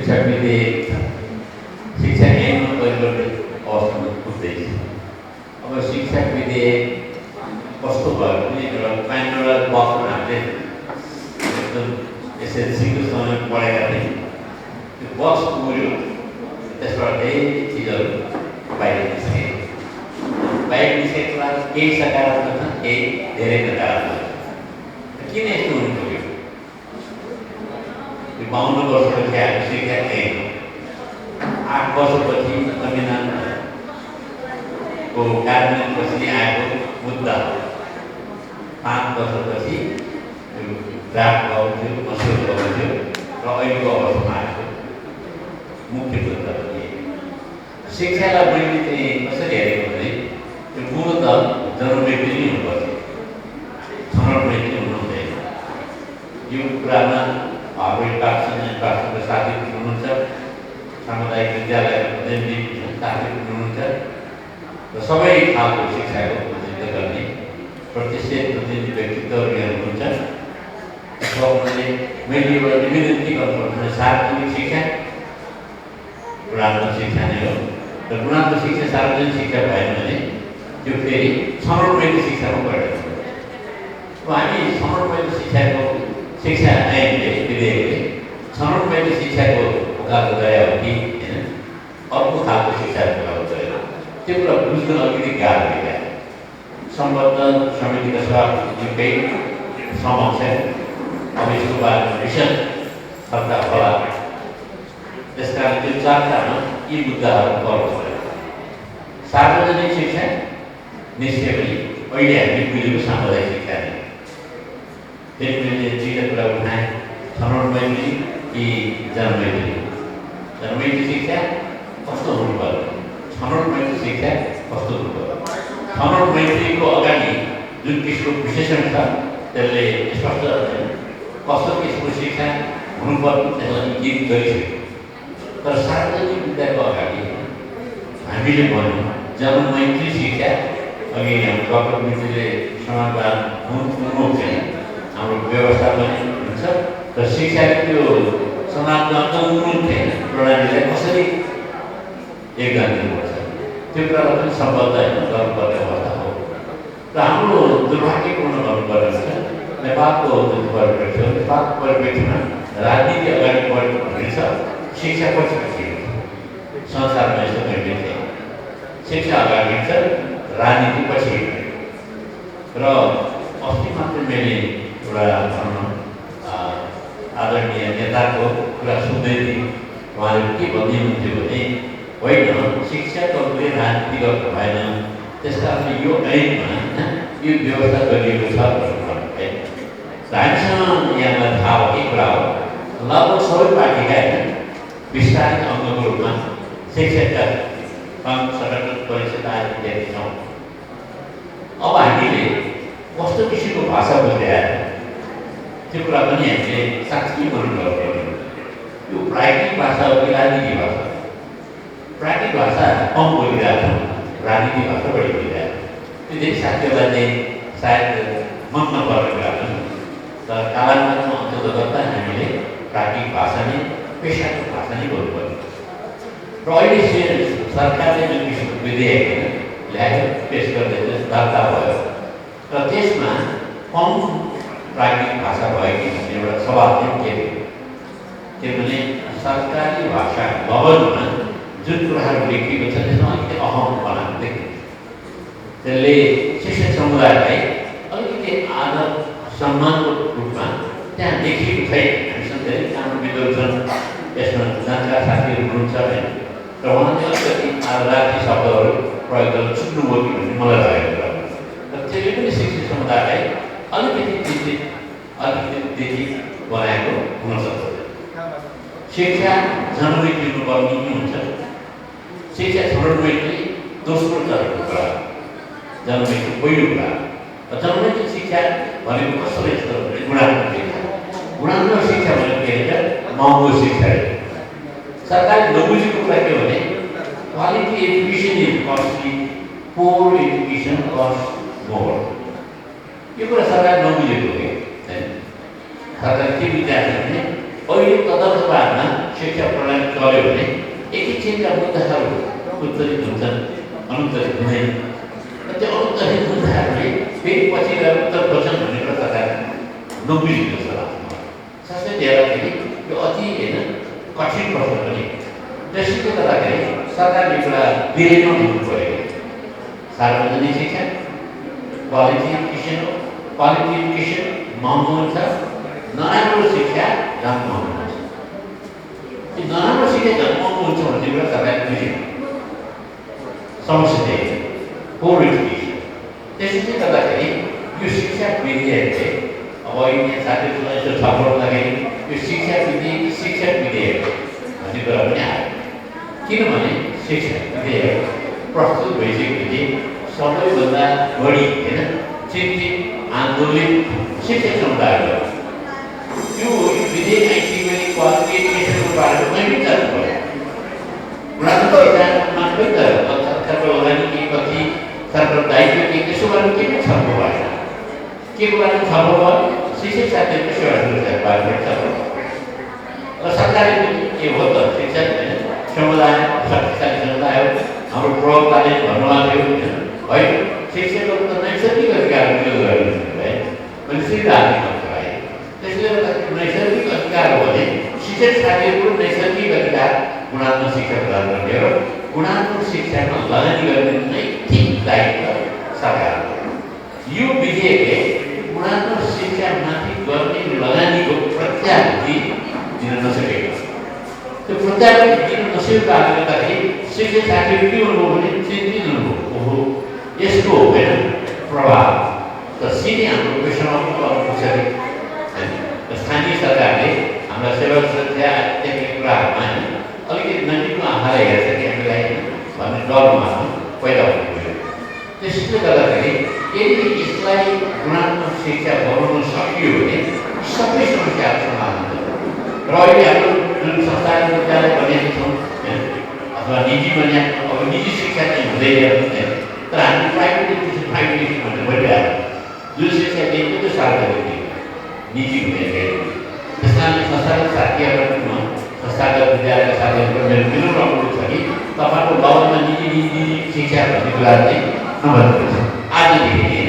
शिक्षा विधेयक शिक्षा ऐनमा परिवर्तित अवस्थामा पुग्दैछ। अब शिक्षा विधेयक कस्तो भयो भने एउटा प्यान्डोरा बक्समा हामीले एकदम एसएलसीको समय पढेका थियौँ। त्यो बक्स पुग्यो, त्यसबाट धेरै चिजहरू बाहिर निस्के। बाहिर निस्केको लागि केही सकारात्मक छन्, केही धेरै नकारात्मक छन्। किन यस्तो हुनु पुग्यो? यो 52 वर्षपछि हामी शिक्षा थिएन। 8 वर्षपछि संविधानको कार्यान्वयनपछि आएको मुद्दा 5 वर्षपछि ड्राफ्ट भएको थियो, मस्यौदा भएको थियो र अहिलेको अवस्थामा आएको मुख्य मुद्दा पनि शिक्षालाई मैले चाहिँ कसरी हेरेको भने त्यो मूलतः जनमैत्री नै हुनुपर्छ, छनौट मैत्री हुनु हुँदैन। यो कुरामा हाम्रो पाठशालाको साथीहरू हुनुहुन्छ, सामुदायिक विद्यालयको प्रतिनिधि साथीहरू हुनुहुन्छ र सबै खालको शिक्षाको प्रतिनिधित्व गर्ने प्रतिष्ठित प्रतिनिधि व्यक्तित्वहरू यहाँ हुनुहुन्छ। मैले एउटा निवेदन के गर्नुपर्छ भने सार्वजनिक शिक्षा गुणात्मक शिक्षा नै हो र गुणात्मक शिक्षा सार्वजनिक शिक्षा भएन भने त्यो फेरि छनौट मैत्री शिक्षामा परिणत हुन्छ। हामी छनौट मैत्री शिक्षाको शिक्षा ऐनले विधेयकले छनौट मैत्री शिक्षाको उकालो गरे हो कि होइन अर्को खालको शिक्षाको उकालो गरेर त्यो कुरा बुझ्न अलिकति गाह्रो भइरहेको। सम्बद्ध समितिका सभापतिकै समक्ष अब यसको बारेमा विशेष चर्चा होला। त्यस कारण त्यो चर्चामा यी मुद्दाहरू पर्छ। सार्वजनिक शिक्षा निश्चय पनि अहिले हामी बुझेको सामुदायिक शिक्षा नै। फेरि मैले दुईवटा कुरा उठाएँ, छनौट मैत्री कि जनमैत्री। जनमैत्री शिक्षा कस्तो हुनुपर्छ, छनौट मैत्री शिक्षा कस्तो हुनुपर्छ। छनौट मैत्रीको अगाडि जुन किसिमको विशेषण छ त्यसले स्पष्ट कस्तो किसिमको शिक्षा हुनुपर्छ त्यसलाई इङ्गित गरिसक्यो। तर सार्वजनिक विद्याको अगाडि हामीले भन्यौँ जनमैत्री शिक्षा। अघि हाम्रो डक्टर मित्रीले समाजवाद उन्मुख चाहिँ हाम्रो व्यवस्था पनि हुन्छ र शिक्षाको त्यो समाजमा उन्मुख प्रणालीलाई कसरी योगदान दिनुपर्छ त्यो कुरालाई पनि सम्बद्ध गर्नुपर्ने अवस्था हो। र हाम्रो दुर्भाग्यपूर्ण गर्नुपर्ने हुन्छ नेपालको जुन परिप्रेक्ष्य हो, नेपालको परिप्रेक्ष्यमा राजनीति अगाडि बढेको भन्ने छ, शिक्षा पछि पछि संसारमा यस्तो मैले थिएँ। शिक्षा अगाडि छ, राजनीति पछि। र अस्ति मात्रै मैले एउटा आदरणीय नेताको कुरा सुन्दै थिएँ। उहाँले के भन्दै हुन्थ्यो भने होइन शिक्षा तपाईँले राजनीति गर्नु भएन, त्यस कारण यो ऐनमा यो व्यवस्था गरिएको छ भन्नु है। हामीसँग यहाँलाई थाहा भएकै कुरा हो, लगभग सबै पार्टीका विस्तारित अङ्गको रूपमा शिक्षकका सङ्घ संगठन परिषद आदि इत्यादि छौँ। अब हामीले कस्तो किसिमको भाषा बुझिरहेको त्यो कुरा पनि हामीले साँच्चै गर्नुपर्ने। यो प्राकृतिक भाषा हो कि राजनीतिक भाषा? प्राकृतिक भाषा कम बोलिरहेको छौँ, राजनीतिक भाषा बढी बोलिरहेको। त्यो धेरै साथीहरूलाई चाहिँ सायद मन नपर्ने कुरा पनि, तर कालान्तरमा अन्तत गर्दा हामीले प्राकृतिक भाषा नै पेसाको भाषा नै बोल्नुपर्ने। र अहिले सरकारले जुन किसिमको विधेयक ल्याएर पेस गर्दैछ दर्ता भयो र त्यसमा कम प्राकृतिक भाषा भयो कि भन्ने एउटा सवाल पनि के थियो। किनभने सरकारी भाषा भवनमा जुन कुराहरू लेखिएको छ त्यसमा अलिकति अहम बनाएको देखिन्छ। त्यसले शिक्षक समुदायलाई अलिकति आदर सम्मानको रूपमा त्यहाँ लेखिएको छैन। हामीसँग धेरै कानुनविदहरू छन्, यसमा जानकार साथीहरू हुनुहुन्छ होइन, र उहाँले अलिकति आदरार्थी शब्दहरू प्रयोग गर्न छुट्नुभयो कि भन्ने मलाई लागेको कुरा। र त्यसले पनि शिक्षक समुदायलाई अलिकति बनाएको हुनसक्छ। शिक्षा जनमैत्री हुनुपर्ने हुन्छ। शिक्षा छनौट मैत्री दोस्रो चरणको कुरा, जनमैत्री पहिलो कुरा। जनमैत्री शिक्षा भनेको कस्तो रहेछ भने गुणात्मक शिक्षा। गुणात्मक शिक्षा भनेको के हुन्छ? महँगो शिक्षा। सरकारले नबुझेको कुरा के भने quality education is costly, poor education cost more. यो कुरा सरकार नबुझेको हो कि सरकार के विचार छ भने अहिले तदर्थवादमा शिक्षा प्रणाली शिक्षाका मुद्दाहरू उत्तरित हुन्छन्, अनुत्तरित हुँदैन। त्यो अनुत्तरित मुद्दाहरूले फेरि पछि गएर उत्तर खोज्छन् भन्ने कुरा सरकार नबुझेको छ लाग्छ। साथै हेर्दाखेरि यो अति कठिन प्रश्न पनि। त्यसले गर्दाखेरि सरकारले कुरा बिरेमा हुनु पऱ्यो। सार्वजनिक शिक्षा क्वालिटी एजुकेसन हो। क्वालिटी एजुकेसन महँगो हुन्छ, नराम्रो शिक्षा झन् महँगो हुन्छ। त्यो नराम्रो शिक्षा झन् महँगो हुन्छ भन्ने कुरा सरकारले बुझ्यो। समस्या त्यही हो, पोर एजुकेसन। त्यसले गर्दाखेरि यो शिक्षा विधेयकले अब यहाँ साथीहरूलाई यसो छलफल गर्दाखेरि यो शिक्षा विधेयक भन्ने कुरा पनि आयो। किनभने शिक्षा विधेयक प्रस्तुत भइसकेपछि सबैभन्दा बढी चिन्तित आन्दोलित शिक्षक समुदाय हो। यो विधेयक आइसकेपछि क्वालिटी एजुकेसनको बारेमा मैले विचार गरेँ। गुणात्मक शिक्षामा पनि त सरकारको लगानी के कति सरकार दायित्व के त्यसो बारेमा के पनि छलफल भएन। के को बारेमा छलफल भयो? शिक्षक साथीहरूको सेवा सुरक्षाको बारेमा छलफल। र सरकारले पनि के हो त शिक्षक समुदाय शक्तिशाली समुदाय हो। हाम्रो प्रवक्ताले भन्नुभएको थियो होइन, शिक्षकहरू त नैसर्गिक अधिकार विरोध गर्नु है मैले सिद्धान्त है। त्यसले गर्दाखेरि नैसर्गिक अधिकार हो भने शिक्षक साथीहरूको नैसर्गिक अधिकार गुणात्मक शिक्षा प्रदान गर्ने हो। गुणात्मक शिक्षामा लगानी गर्ने नैतिक दायित्व सरकार हो। यो विधेयकले गुणात्मक शिक्षामाथि गर्ने लगानीको प्रत्याभूति दिन नसकेको। त्यो प्रत्याभूति दिन नसकेको कारणले गर्दाखेरि शिक्षक साथीहरू के हुनुभयो भने चिन्तित हुनुभयो। ओहो यसको प्रभाव त सिधै हाम्रो पेसामा पनि पर्न पुग्छ कि। स्थानीय सरकारले हाम्रा सेवा सुरक्षा इत्यादि कुराहरूमा अलिकति नजिकमा आँखाले हेर्छ कि हामीलाई भन्ने डरमा पैदा हुनु पऱ्यो। त्यसले गर्दाखेरि यदि यसलाई गुणात्मक शिक्षा बनाउन सकियो भने सबै समस्याहरू समाधान हुन्छ। र अहिले हाम्रो जुन सरकारी विद्यालय बनेका छौँ अथवा निजी बने, अब निजी शिक्षा चाहिँ हुँदैन, तर हामी प्राइभेट एजुकेसन भनेर भइरहेको जुन शिक्षा दिएको त्यो सार्वजनिक निजी हुँदैन। त्यस कारणले संस्थागत साथीहरूमा संस्थागत विद्यालयका साथीहरूको मेरो विनम्र अनुरोध छ कि तपाईँको गाउँमा निजी शिक्षा भन्ने कुरा चाहिँ नभन्नुपर्छ। आजदेखि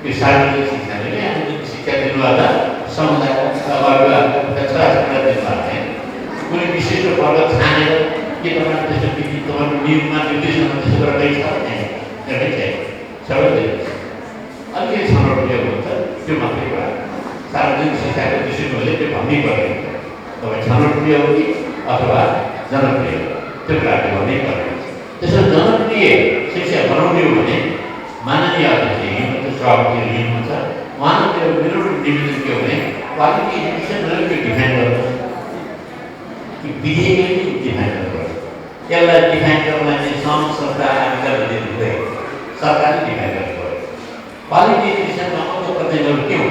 यो सार्वजनिक शिक्षाले नै हामीले शिक्षा दिनुभयो समुदायका छोराछोरीलाई दिनुभएको छैन। कुनै विशिष्ट वर्ग छानेर के तपाईँको त्यस्तो विधि तपाईँको नियममा निर्देशनमा त्यस्तो कुरा केही छ छैन। सबैले अलिकति छनौट प्रयोग हुन्छ, त्यो मात्रै कुरा। सार्वजनिक शिक्षाको दृष्टिकोणले त्यो भन्नै पर्दैन। तपाईँ छनौट प्रयोग कि अथवा जनप्रिय त्यो कुराले भन्नै पर्दैन। त्यसो जनप्रिय शिक्षा बनाउने हो भने माननीय अध्यक्ष हिँड्नुहुन्छ, सभापतिहरू हिँड्नुहुन्छ, उहाँले त्यो विरोध निवेदन के हो भने क्वालिटी एजुकेसन त्यो डिफाइन गर्नुपर्छ। त्यो विधेयकले पनि डिफाइन गर्नुपर्छ। त्यसलाई डिफाइन गर्नलाई चाहिँ सङ्घ संस्था आदिका हुँदैन, सरकारले डिफाइन गर्नु पऱ्यो। क्वालिटी एजुकेसनमा अर्को कतैहरू के हो?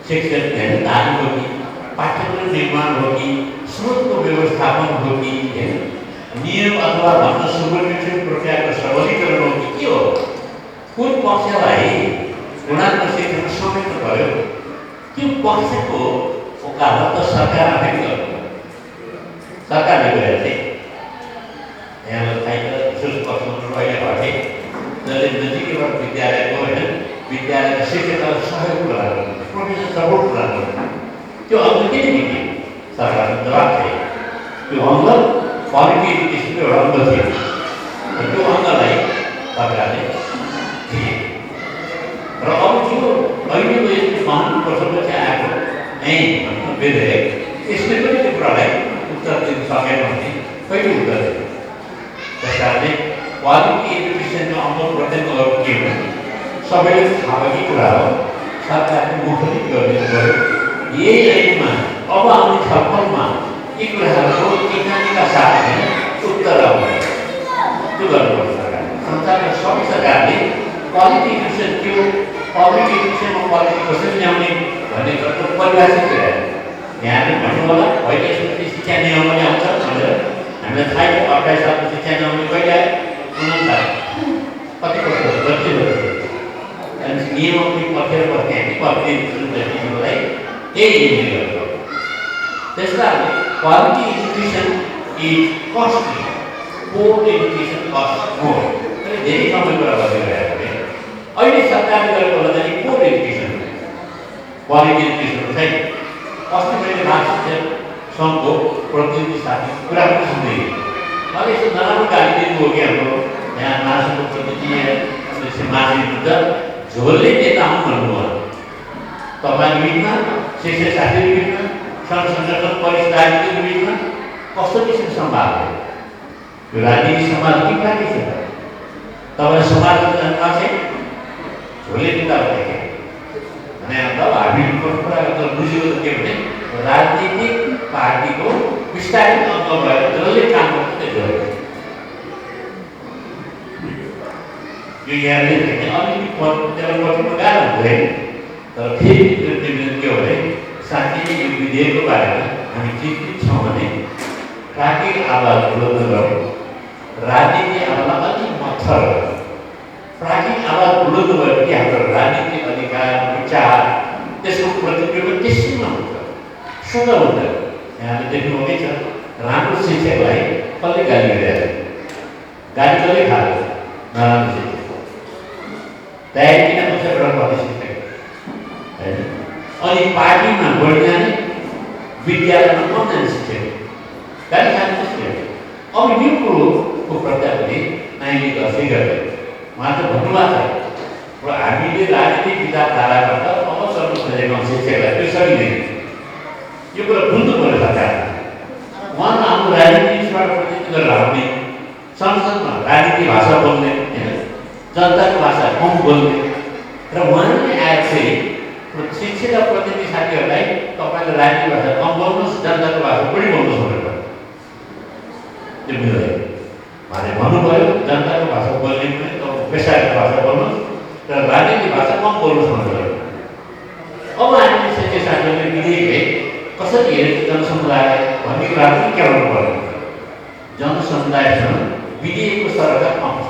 शिक्षक धारण हो कि, पाठ्यक्रम निर्माण हो कि, स्रोतको व्यवस्थापन हो कि, नियम अथवा भन्न सुपरभिजन प्रक्रियाको सबलीकरण हो कि के हो? कुन पक्षलाई गुणात्मक शिक्षामा समेट्नु पऱ्यो? त्यो पक्षको वकालत त सरकार आफै गर्नु। सरकारले गरेर चाहिँ यहाँलाई थाहा छ विशेष पक्षमा अहिले भए जसले नजिकैबाट विद्यालयको विद्यालयका शिक्षकलाई सहयोग प्रदान गर्नु, प्रोफेसर सपोर्ट प्रदान गर्नु। त्यो अङ्ग किन दिने? सरकारको जवाब थियो। त्यो अङ्ग क्वालिटी एजुकेसनको एउटा अङ्ग थियो। त्यो अङ्गलाई सरकारले दिए। र अब जो अहिलेको यस्तो महान वर्षपछि आएको भन्नु विधेयक यसले पनि त्यो कुरालाई उत्तर दिन सकेन भने कहिले उत्तर दिन्छ? त्यस कारणले क्वालिटी एजुकेसनको अमल गर्दै गएको के हो? सबैले थाहा भएको कुरा हो। सरकारले मुखरित गरिदिनु पऱ्यो। यही ऐनमा अब आउने छलफलमा यी कुराहरूको टिप्पणीका साथ उत्तर आउनु त्यो गर्नुपर्छ। सरकारले संसारका सबै सरकारले क्वालिटी एजुकेसन के हो, पब्लिक एजुकेसनमा क्वालिटी कसरी ल्याउने भन्ने कुराको परिभाषित गरेर यहाँले भन्नु होला होइन यसपछि शिक्षा नियमले आउँछ भनेर। हामीलाई थाहा छ 28 सालको शिक्षा नियमले कहिले आयो? 59 कति वर्ष नियम पनि पखेर बस्ने हामी पब्लिक एजुकेसनलाई त्यही इन्जिनियर गर्छौँ। त्यस कारणले quality education is costly. Poor education costs more. धेरै समय कुरा गरिरहेको थिएँ। अहिले सरकारले गरेको होला चाहिँ पोर एजुकेसन, क्वालिटी एजुकेसन छैन। अस्ति मैले राष्ट्रिय सङ्घको प्रतिनिधि साथी कुरा पनि सुन्दै थिएँ। मैले यसो नराम्रो गाली दिनुभयो कि हाम्रो यहाँ महासङ्घको प्रतिनिधि माथि हुन्छ झोलले नेता हुन् भन्नुभयो। तपाईँ बिचमा शिक्षक साथीहरू बिचमा सङ्घ सङ्गठन परिषद राजनीतिको बिचमा कस्तो किसिमको संवाद हो? यो राजनीति समाज के प्राप्ति छ? तपाईँ समाजको जनता चाहिँ झोले नेता भएका भने अब हामी परम्परागत बुझेको त के भने राजनीतिक पार्टीको विस्तारित अङ्ग भएर जसले काम गर्छ त्यो झोले। यो यहाँले अलिकति त्यसलाई पठाउनु गाह्रो हुँदैन। तर फेरि के हो भने साथीले यो विधेयकको बारेमा हामी चिन्तित छौँ भने प्राकृतिक आवाज बुलन्द गरौँ, राजनीति आवाजलाई अलिक मत्थर गरौँ। प्राकृतिक आवाज बुलन्द भएपछि हाम्रो राजनीतिक अधिकार विचार त्यसको प्रतिक्रिया त्यसैमा हुन्छ, शुद्ध हुन्छ। यहाँले देख्नुभएकै छ राम्रो शिक्षकलाई कसले गाली गरिरहेको छ, गाली कसले खाएको नराम्रो शिक्षक तयारी किन बस्छ एउटा प्रतिष्ठित होइन। अनि पार्टीमा बढी जाने विद्यालयमा कम जाने शिक्षक गाली खाने शिक्षक। अब यो कुरोको प्रत्याभूति नानीले दर्शै गर्दै उहाँ त भन्नुभएको छ र हामीले राजनीतिक विचारधाराबाट अब सर्नु खोजेको शिक्षकलाई त्यो सकिँदैन। यो कुरा बुझ्नु पर्यो सरकारले। उहाँ हाम्रो राजनीतिबाट प्रतिनिधित्व गरेर आउने संसदमा राजनीतिक भाषा बोल्ने होइन, जनताको भाषा कम बोल्ने र उहाँले आएर चाहिँ शिक्षक प्रतिनिधि साथीहरूलाई तपाईँले राजनीतिक भाषा कम बोल्नुहोस्, जनताको भाषा बढी बोल्नुहोस् भनेर त्यो मिल्दैन। उहाँले भन्नुभयो जनताको भाषा बोल्ने पनि पेसाको भाषा बोल्नुहोस् र राजनीतिक भाषा कम बोल्नुहोस् भन्नुभयो। अब हामीले शिक्षक साथीहरूले विधेयकले कसरी हेरेको जनसमुदाय भन्ने कुरा पनि क्याउनु पर्यो। जनसमुदायसँग विधेयकको सरकार कम छ,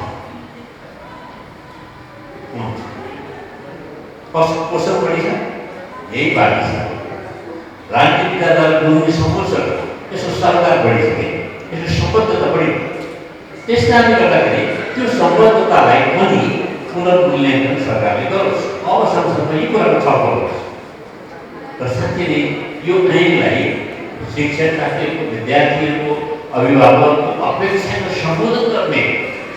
पोषण बढी छ, यही पार्टी छ। राजनीतिक विचारधारा बुझ्ने समूह छ, यसको सरकार बढी छ कि यसको सम्बद्धता बढी। त्यस कारणले गर्दाखेरि त्यो सम्बद्धतालाई पनि पुनर्मूल्याङ्कन सरकारले गरोस्। अब संसदमा यी कुराको छलफल होस् र साथीले यो ऐनलाई शिक्षक साथीहरूको, विद्यार्थीहरूको, अभिभावकको अपेक्षाको सम्बोधन गर्ने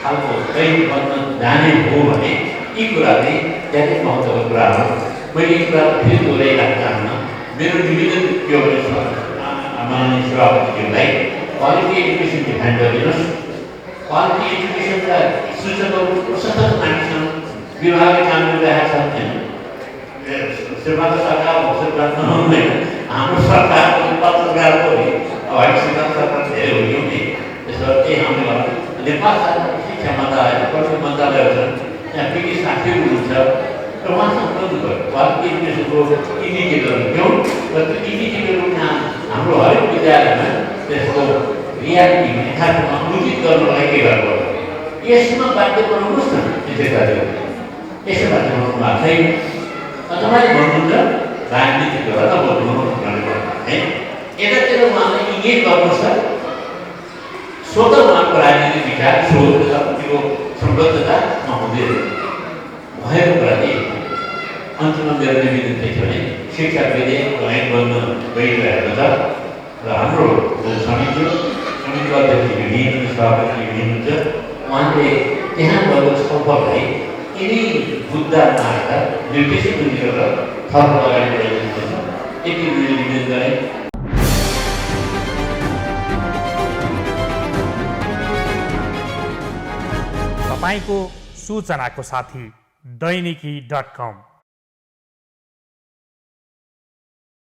खालको ऐन बन्न जाने हो भने यी कुरा चाहिँ धेरै महत्त्वको कुरा हो। मैले यी कुरा फेरि दोहोऱ्याइराख्न चाहन्न। मेरो निवेदन के हो भने माननीय सभापतिज्यूलाई क्वालिटी एजुकेसन डिफाइन गरिदिनुहोस्। क्वालिटी एजुकेसनका सूचनाहरू सतत मानिसहरू विभागले काम गरिरहेका छन् होइन। श्रीमानको सरकार सरकार नहुँदैन, हाम्रो सरकारको नेपाल सरकारको अब हामी श्रीमान सरकार धेरै हुन्थ्यौँ नि। त्यसो त्यही हामीले नेपाल सरकारको शिक्षा मन्त्रालय प्रति मन्त्रालयहरू छन्, त्यहाँ पिटी साथीहरू हुनुहुन्छ र उहाँसँग सोध्नु भयो क्वालिटी एजुकेसनको इन्डिकेटरहरू ल्याउँ र त्यो इन्डिकेटरहरू यहाँ हाम्रो हरेक विद्यालयमा त्यसको रियालिटी यथार्थमा अनुचित गर्नलाई के गर्नु पर्यो, यसमा बाध्य बनाउनुहोस् न शिक्षक साथीहरू। यसो बाध्य बनाउनु भएको छैन। तपाईँले भन्नुहुन्छ राजनीति गरेर नबोल्नु भनेर है। यतातिर उहाँलाई इङ्गेज गर्नुहोस् त, स्वतः उहाँको राजनीतिक विचार सोचको सम्बद्धता नहुँदै भएको कुरा चाहिँ अन्तिममा मेरो निवेदन के छ भने शिक्षा विधेयक ऐन बन्न गइरहेको छ र हाम्रो समितिको अध्यक्ष हुनुहुन्छ, सभापति हुनुहुन्छ, उहाँले त्यहाँ भएको छलफललाई यिनी मुद्दामा आएर निर्देशित गरेर छलफल अगाडि बढाइदिनु छ। यति निवेदन गरे। तपाईको सूचनाको साथी दैनिकी.com